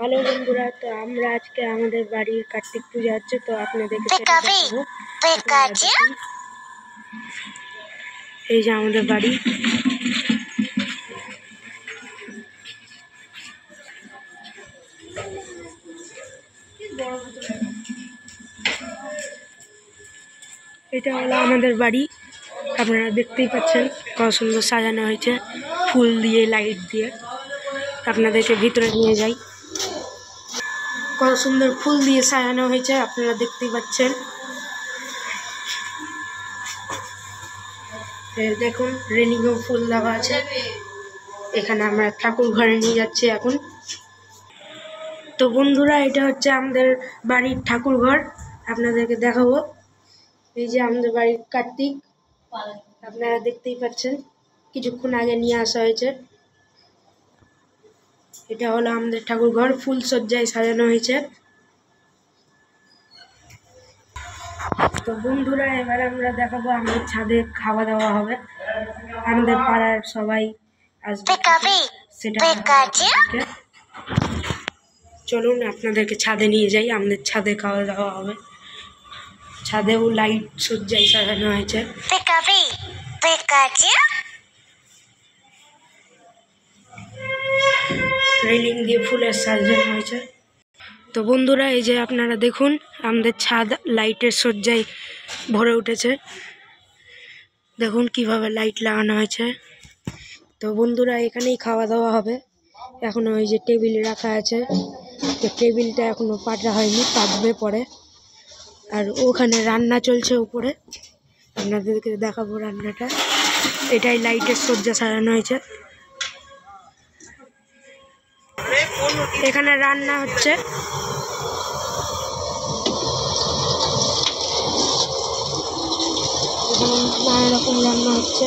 Hello বন্ধুরা, তো আমরা আজকে আমাদের বাড়ির কার্তিক পূজা হচ্ছে, তো আপনাদেরকে সেটা দেখাবো। এই যে আমাদের বাড়ি। এটা হলো আমাদের বাড়ি, আপনারা দেখতেই পাচ্ছেন কত সুন্দর সাজানো হয়েছে ফুল দিয়ে, লাইট দিয়ে। আপনাদেরকে ভিতরে নিয়ে যাই, কত সুন্দর ফুল দিয়ে সাজানো হয়েছে, আপনারা দেখতেই পাচ্ছেন। দেখুন রেলিংও ফুল দেওয়া আছে। এখানে আমরা ঠাকুর ঘরে নিয়ে যাচ্ছি এখন। তো বন্ধুরা, এটা হচ্ছে আমাদের বাড়ির ঠাকুর ঘর, আপনাদেরকে দেখাবো। এই যে আমাদের বাড়ির কার্তিক, আপনারা দেখতেই পাচ্ছেন, কিছুক্ষণ আগে নিয়ে আসা হয়েছে। এটা হলো আমাদের ঠাকুর ঘর, ফুল সজ্জায় সাজানো হয়েছে। তো বন্ধুরা, এবার আমরা দেখাবো আমাদের ছাদে খাওয়া দাওয়া হবে, আমাদের পাড়ার সবাই আসবে, সেটা চলুন আপনাদেরকে ছাদে নিয়ে যাই। আমাদের ছাদে খাওয়া দাওয়া হবে, ছাদেও লাইট সজ্জায় সাজানো হয়েছে। রেলিং দিয়ে ফুলের সাজানো হয়েছে। তো বন্ধুরা, এই যে আপনারা দেখুন আমাদের ছাদ লাইটের সজ্জায় ভরে উঠেছে। দেখুন কিভাবে লাইট লাগানো হয়েছে। তো বন্ধুরা, এখানেই খাওয়া দাওয়া হবে। এখনো ওই যে টেবিল রাখা আছে, তো টেবিলটা এখনো পাতা হয়নি, পাতবে পরে। আর ওখানে রান্না চলছে উপরে, আপনাদেরকে দেখাবো রান্নাটা। এটাই লাইটের সজ্জা সাজানো হয়েছে। এখানে রান্না হচ্ছে। এখানে নানা রকম রান্না হচ্ছে।